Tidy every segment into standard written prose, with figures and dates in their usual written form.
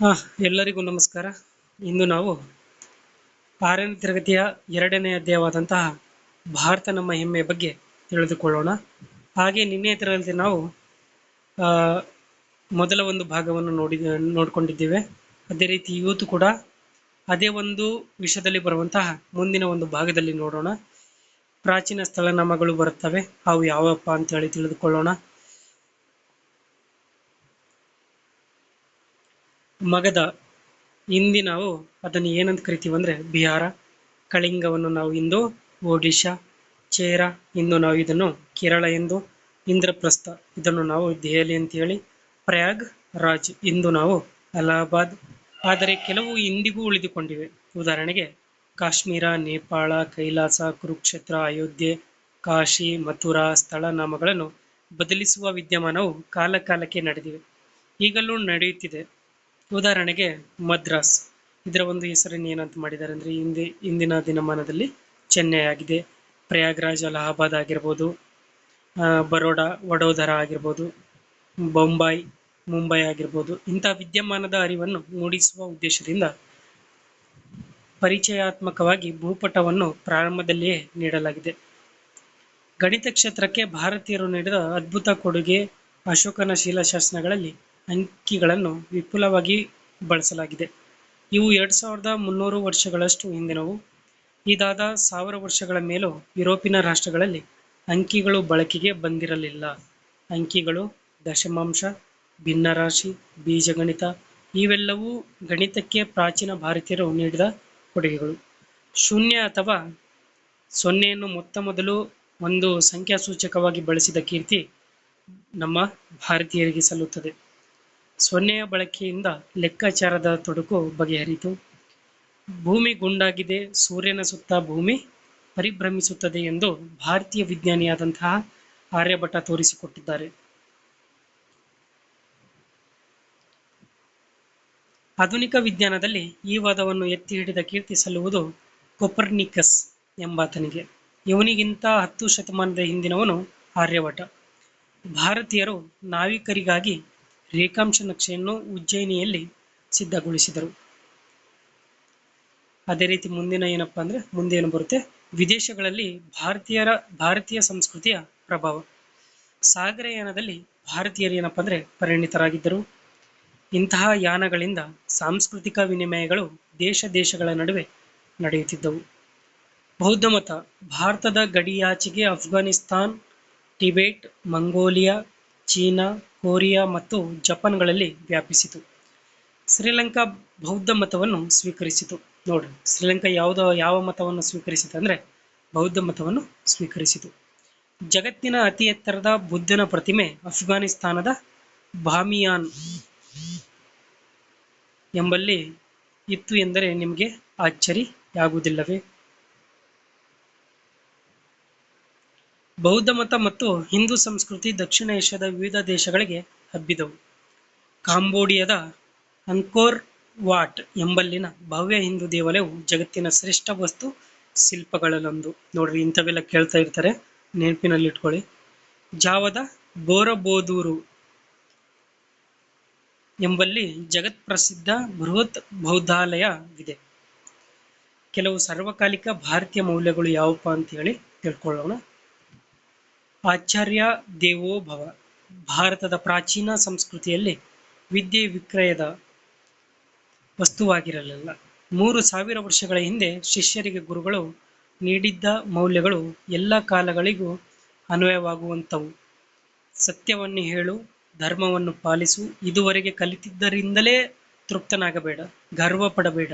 ಹಾ, ಎಲ್ಲರಿಗೂ ನಮಸ್ಕಾರ. ಇಂದು ನಾವು 6ನೇ ತರಗತಿಯ 2ನೇ ಅಧ್ಯಾಯವಾದಂತಹ ಭಾರತ ನಮ್ಮ ಹೆಮ್ಮೆಯ ಬಗ್ಗೆ ತಿಳಿದುಕೊಳ್ಳೋಣ. ಹಾಗೆ ನಿನ್ನೆ ತರಗತಿ ನಾವು ಆ, ಮೊದಲ ಒಂದು ಭಾಗವನ್ನು ನೋಡಿಕೊಂಡಿದ್ದೇವೆ. ಅದೇ ರೀತಿ ಇವತ್ತು ಕೂಡ ಅದೇ ಒಂದು ವಿಷಯದಲ್ಲಿ ಬರುವಂತಹ ಮುಂದಿನ ಒಂದು ಭಾಗದಲ್ಲಿ ನೋಡೋಣ. ಪ್ರಾಚೀನ ಸ್ಥಳನಾಮಗಳು ಬರುತ್ತವೆ, ಅವು ಯಾವಪ್ಪ ಅಂತ ಹೇಳಿ ತಿಳಿದುಕೊಳ್ಳೋಣ. ಮಗಧ, ಹಿಂದಿ ನಾವು ಅದನ್ನು ಏನಂತ ಕರಿತೀವಿ ಅಂದರೆ ಬಿಹಾರ. ಕಳಿಂಗವನ್ನು ನಾವು ಇಂದು ಒಡಿಶಾ. ಚೇರ, ಇಂದು ನಾವು ಇದನ್ನು ಕೇರಳ ಎಂದು. ಇಂದ್ರಪ್ರಸ್ಥ, ಇದನ್ನು ನಾವು ದೆಹಲಿ ಅಂತ ಹೇಳಿ. ಪ್ರಯಾಗ್ ರಾಜ್, ಇಂದು ನಾವು ಅಲಹಾಬಾದ್. ಆದರೆ ಕೆಲವು ಇಂದಿಗೂ ಉಳಿದುಕೊಂಡಿವೆ. ಉದಾಹರಣೆಗೆ ಕಾಶ್ಮೀರ, ನೇಪಾಳ, ಕೈಲಾಸ, ಕುರುಕ್ಷೇತ್ರ, ಅಯೋಧ್ಯೆ, ಕಾಶಿ, ಮಥುರಾ ಸ್ಥಳ ನಾಮಗಳನ್ನು ಬದಲಿಸುವ ವಿದ್ಯಮಾನವು ಕಾಲಕಾಲಕ್ಕೆ ನಡೆದಿವೆ, ಈಗಲೂ ನಡೆಯುತ್ತಿದೆ. ಉದಾಹರಣೆಗೆ ಮದ್ರಾಸ್, ಇದರ ಒಂದು ಹೆಸರನ್ನು ಏನಂತ ಮಾಡಿದ್ದಾರೆ ಅಂದರೆ ಇಂದಿನ ದಿನಮಾನದಲ್ಲಿ ಚೆನ್ನೈ ಆಗಿದೆ. ಪ್ರಯಾಗ್ರಾಜ್ ಅಲಹಾಬಾದ್ ಆಗಿರ್ಬೋದು, ಬರೋಡಾ ವಡೋದರ ಆಗಿರ್ಬೋದು, ಬೊಂಬಾಯಿ ಮುಂಬೈ ಆಗಿರ್ಬೋದು. ಇಂಥ ವಿದ್ಯಮಾನದ ಅರಿವನ್ನು ಮೂಡಿಸುವ ಉದ್ದೇಶದಿಂದ ಪರಿಚಯಾತ್ಮಕವಾಗಿ ಭೂಪಟವನ್ನು ಪ್ರಾರಂಭದಲ್ಲಿಯೇ ನೀಡಲಾಗಿದೆ. ಗಣಿತ ಕ್ಷೇತ್ರಕ್ಕೆ ಭಾರತೀಯರು ನೀಡಿದ ಅದ್ಭುತ ಕೊಡುಗೆ. ಅಶೋಕನ ಶಿಲಾಶಾಸನಗಳಲ್ಲಿ ಅಂಕಿಗಳನ್ನು ವಿಪುಲವಾಗಿ ಬಳಸಲಾಗಿದೆ. ಇವು 2300 ವರ್ಷಗಳಷ್ಟು ಹಿಂದಿನವು. ಇದಾದ 1000 ವರ್ಷಗಳ ಮೇಲೂ ಯುರೋಪಿನ ರಾಷ್ಟ್ರಗಳಲ್ಲಿ ಅಂಕಿಗಳು ಬಳಕೆಗೆ ಬಂದಿರಲಿಲ್ಲ. ಅಂಕಿಗಳು, ದಶಮಾಂಶ, ಭಿನ್ನರಾಶಿ, ಬೀಜಗಣಿತ ಇವೆಲ್ಲವೂ ಗಣಿತಕ್ಕೆ ಪ್ರಾಚೀನ ಭಾರತೀಯರು ನೀಡಿದ ಕೊಡುಗೆಗಳು. ಶೂನ್ಯ ಅಥವಾ ಸೊನ್ನೆಯನ್ನು ಮೊದಲು ಒಂದು ಸಂಖ್ಯಾಸೂಚಕವಾಗಿ ಬಳಸಿದ ಕೀರ್ತಿ ನಮ್ಮ ಭಾರತೀಯರಿಗೆ ಸಲ್ಲುತ್ತದೆ. ಸೊನ್ನೆಯ ಬಳಕೆಯಿಂದ ಲೆಕ್ಕಾಚಾರದ ತೊಡಕು ಬಗೆಹರಿಯಿತು. ಭೂಮಿ ಗುಂಡಾಗಿದೆ, ಸೂರ್ಯನ ಸುತ್ತ ಭೂಮಿ ಪರಿಭ್ರಮಿಸುತ್ತದೆ ಎಂದು ಭಾರತೀಯ ವಿಜ್ಞಾನಿಯಾದಂತಹ ಆರ್ಯಭಟ ತೋರಿಸಿಕೊಟ್ಟಿದ್ದಾರೆ. ಆಧುನಿಕ ವಿಜ್ಞಾನದಲ್ಲಿ ಈ ವಾದವನ್ನು ಎತ್ತಿ ಹಿಡಿದ ಕೀರ್ತಿ ಸಲ್ಲುವುದು ಕೊಪರ್ನಿಕಸ್ ಎಂಬಾತನಿಗೆ. ಇವನಿಗಿಂತ 10 ಶತಮಾನದ ಹಿಂದಿನವನು ಆರ್ಯಭಟ. ಭಾರತೀಯರು ನಾವಿಕರಿಗಾಗಿ ರೇಖಾಂಶ ನಕ್ಷೆಯನ್ನು ಉಜ್ಜಯಿನಿಯಲ್ಲಿ ಸಿದ್ಧಗೊಳಿಸಿದರು. ಅದೇ ರೀತಿ ಮುಂದೇನು ಬರುತ್ತೆ, ವಿದೇಶಗಳಲ್ಲಿ ಭಾರತೀಯ ಸಂಸ್ಕೃತಿಯ ಪ್ರಭಾವ. ಸಾಗರಯಾನದಲ್ಲಿ ಭಾರತೀಯರು ಏನಪ್ಪ ಅಂದರೆ ಪರಿಣಿತರಾಗಿದ್ದರು. ಇಂತಹ ಯಾನಗಳಿಂದ ಸಾಂಸ್ಕೃತಿಕ ವಿನಿಮಯಗಳು ದೇಶಗಳ ನಡುವೆ ನಡೆಯುತ್ತಿದ್ದವು. ಬೌದ್ಧ ಮತ ಭಾರತದ ಗಡಿಯಾಚೆಗೆ Afghanistan, Tibet, Mongolia, China, Korea ಮತ್ತು ಜಪಾನ್ಗಳಲ್ಲಿ ವ್ಯಾಪಿಸಿತು. ಶ್ರೀಲಂಕಾ ಬೌದ್ಧ ಮತವನ್ನು ಸ್ವೀಕರಿಸಿತು. ನೋಡ್ರಿ, ಶ್ರೀಲಂಕಾ ಯಾವ ಮತವನ್ನು ಸ್ವೀಕರಿಸಿತು ಅಂದರೆ ಬೌದ್ಧ ಮತವನ್ನು ಸ್ವೀಕರಿಸಿತು. ಜಗತ್ತಿನ ಅತಿ ಎತ್ತರದ ಬುದ್ಧನ ಪ್ರತಿಮೆ ಅಫ್ಘಾನಿಸ್ತಾನದ ಬಾಮಿಯಾನ್ ಎಂಬಲ್ಲಿ ಇತ್ತು ಎಂದರೆ ನಿಮಗೆ ಆಶ್ಚರ್ಯವಾಗುವುದಿಲ್ಲವೇ? ಬೌದ್ಧ ಮತ ಮತ್ತು ಹಿಂದೂ ಸಂಸ್ಕೃತಿ ದಕ್ಷಿಣ ಏಷ್ಯಾದ ವಿವಿಧ ದೇಶಗಳಿಗೆ ಹಬ್ಬಿದವು. ಕಾಂಬೋಡಿಯಾದ ಅಂಕೋರ್ ವಾಟ್ ಎಂಬಲ್ಲಿನ ಭವ್ಯ ಹಿಂದೂ ದೇವಾಲಯವು ಜಗತ್ತಿನ ಶ್ರೇಷ್ಠ ವಸ್ತು ಶಿಲ್ಪಗಳಲ್ಲೊಂದು. ನೋಡ್ರಿ, ಇಂಥವೆಲ್ಲ ಕೇಳ್ತಾ ಇರ್ತಾರೆ, ನೆನಪಿನಲ್ಲಿ ಇಟ್ಕೊಳ್ಳಿ. ಜಾವದ ಬೋರಬೋದೂರು ಎಂಬಲ್ಲಿ ಜಗತ್ ಪ್ರಸಿದ್ಧ ಬೃಹತ್ ಬೌದ್ಧಾಲಯವಿದೆ. ಕೆಲವು ಸಾರ್ವಕಾಲಿಕ ಭಾರತೀಯ ಮೌಲ್ಯಗಳು ಯಾವಪ್ಪ ಅಂತ ಹೇಳಿ ತಿಳ್ಕೊಳ್ಳೋಣ. ಆಚಾರ್ಯ ದೇವೋ ಭವ. ಭಾರತದ ಪ್ರಾಚೀನ ಸಂಸ್ಕೃತಿಯಲ್ಲಿ ವಿದ್ಯೆ ವಿಕ್ರಯದ ವಸ್ತುವಾಗಿರಲಿಲ್ಲ. 3000 ವರ್ಷಗಳ ಹಿಂದೆ ಶಿಷ್ಯರಿಗೆ ಗುರುಗಳು ನೀಡಿದ್ದ ಮೌಲ್ಯಗಳು ಎಲ್ಲ ಕಾಲಗಳಿಗೂ ಅನ್ವಯವಾಗುವಂಥವು. ಸತ್ಯವನ್ನು ಹೇಳು, ಧರ್ಮವನ್ನು ಪಾಲಿಸು, ಇದುವರೆಗೆ ಕಲಿತಿದ್ದರಿಂದಲೇ ತೃಪ್ತನಾಗಬೇಡ, ಗರ್ವ ಪಡಬೇಡ,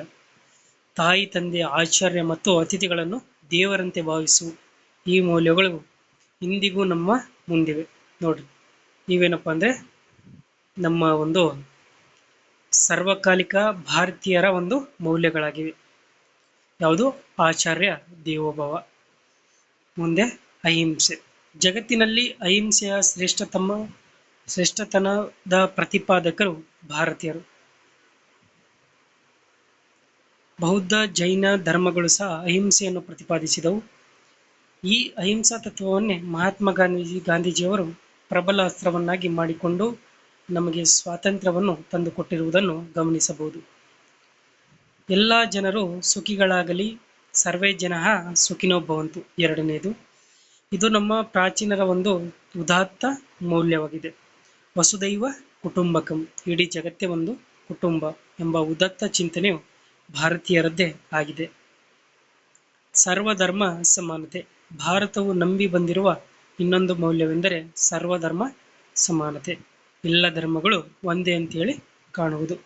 ತಾಯಿ ತಂದೆ ಆಚಾರ್ಯ ಮತ್ತು ಅತಿಥಿಗಳನ್ನು ದೇವರಂತೆ ಭಾವಿಸು. ಈ ಮೌಲ್ಯಗಳು ಇಂದಿಗೂ ನಮ್ಮ ಮುಂದಿವೆ. ನೋಡ್ರಿ, ಇವೇನಪ್ಪ ಅಂದರೆ ನಮ್ಮ ಒಂದು ಸರ್ವಕಾಲಿಕ ಭಾರತೀಯರ ಒಂದು ಮೌಲ್ಯಗಳಾಗಿವೆ. ಯಾವುದು? ಆಚಾರ್ಯ ದೇವೋಭವ. ಮುಂದೆ ಅಹಿಂಸೆ. ಜಗತ್ತಿನಲ್ಲಿ ಅಹಿಂಸೆಯ ಶ್ರೇಷ್ಠತನದ ಪ್ರತಿಪಾದಕರು ಭಾರತೀಯರು. ಬೌದ್ಧ, ಜೈನ ಧರ್ಮಗಳು ಸಹ ಅಹಿಂಸೆಯನ್ನು ಪ್ರತಿಪಾದಿಸಿದವು. ಈ ಅಹಿಂಸಾ ತತ್ವವನ್ನೇ ಮಹಾತ್ಮ ಗಾಂಧೀಜಿಯವರು ಪ್ರಬಲ ಅಸ್ತ್ರವನ್ನಾಗಿ ಮಾಡಿಕೊಂಡು ನಮಗೆ ಸ್ವಾತಂತ್ರ್ಯವನ್ನು ತಂದುಕೊಟ್ಟಿರುವುದನ್ನು ಗಮನಿಸಬಹುದು. ಎಲ್ಲ ಜನರು ಸುಖಿಗಳಾಗಲಿ, ಸರ್ವೇ ಜನಃ ಸುಖಿನೋ ಭವಂತು ಎರಡನೆಯದು. ಇದು ನಮ್ಮ ಪ್ರಾಚೀನರ ಒಂದು ಉದಾತ್ತ ಮೌಲ್ಯವಾಗಿದೆ. ವಸುದೈವ ಕುಟುಂಬಕಂ, ಇಡೀ ಜಗತ್ತೇ ಒಂದು ಕುಟುಂಬ ಎಂಬ ಉದಾತ್ತ ಚಿಂತನೆಯು ಭಾರತೀಯರದ್ದೇ ಆಗಿದೆ. ಸರ್ವಧರ್ಮ ಸಮಾನತೆ, ಭಾರತವು ನಂಬಿ ಬಂದಿರುವ ಇನ್ನೊಂದು ಮೌಲ್ಯವೆಂದರೆ ಸರ್ವಧರ್ಮ ಸಮಾನತೆ. ಎಲ್ಲ ಧರ್ಮಗಳು ಒಂದೇ ಅಂತೇಳಿ ಕಾಣುವುದು.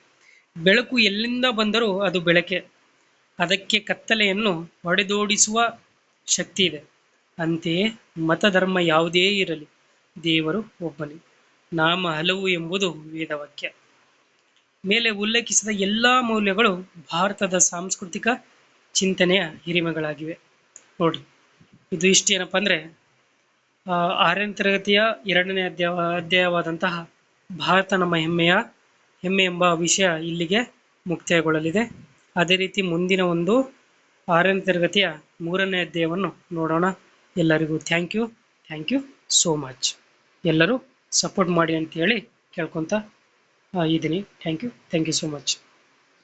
ಬೆಳಕು ಎಲ್ಲಿಂದ ಬಂದರೂ ಅದು ಬೆಳಕೆ, ಅದಕ್ಕೆ ಕತ್ತಲೆಯನ್ನು ಹೊಡೆದೋಡಿಸುವ ಶಕ್ತಿ ಇದೆ. ಅಂತೆಯೇ ಮತಧರ್ಮ ಯಾವುದೇ ಇರಲಿ, ದೇವರು ಒಬ್ಬನೇ, ನಾಮ ಹಲವು ಎಂಬುದು ವೇದವಾಕ್ಯ. ಮೇಲೆ ಉಲ್ಲೇಖಿಸಿದ ಎಲ್ಲ ಮೌಲ್ಯಗಳು ಭಾರತದ ಸಾಂಸ್ಕೃತಿಕ ಚಿಂತನೆಯ ಹಿರಿಮೆಗಳಾಗಿವೆ. ನೋಡ್ರಿ, ಇದು ಇಷ್ಟೇನಪ್ಪ ಅಂದರೆ 6ನೇ ತರಗತಿಯ 2ನೇ ಅಧ್ಯಾಯವಾದಂತಹ ಭಾರತ ನಮ್ಮ ಹೆಮ್ಮೆ ಎಂಬ ವಿಷಯ ಇಲ್ಲಿಗೆ ಮುಕ್ತಾಯಗೊಳ್ಳಲಿದೆ. ಅದೇ ರೀತಿ ಮುಂದಿನ ಒಂದು 6ನೇ ತರಗತಿಯ 3ನೇ ಅಧ್ಯಾಯವನ್ನು ನೋಡೋಣ. ಎಲ್ಲರಿಗೂ ಥ್ಯಾಂಕ್ ಯು ಸೋ ಮಚ್. ಎಲ್ಲರೂ ಸಪೋರ್ಟ್ ಮಾಡಿ ಅಂತೇಳಿ ಕೇಳ್ಕೊತಾ ಇದ್ದೀನಿ. Thank you so much.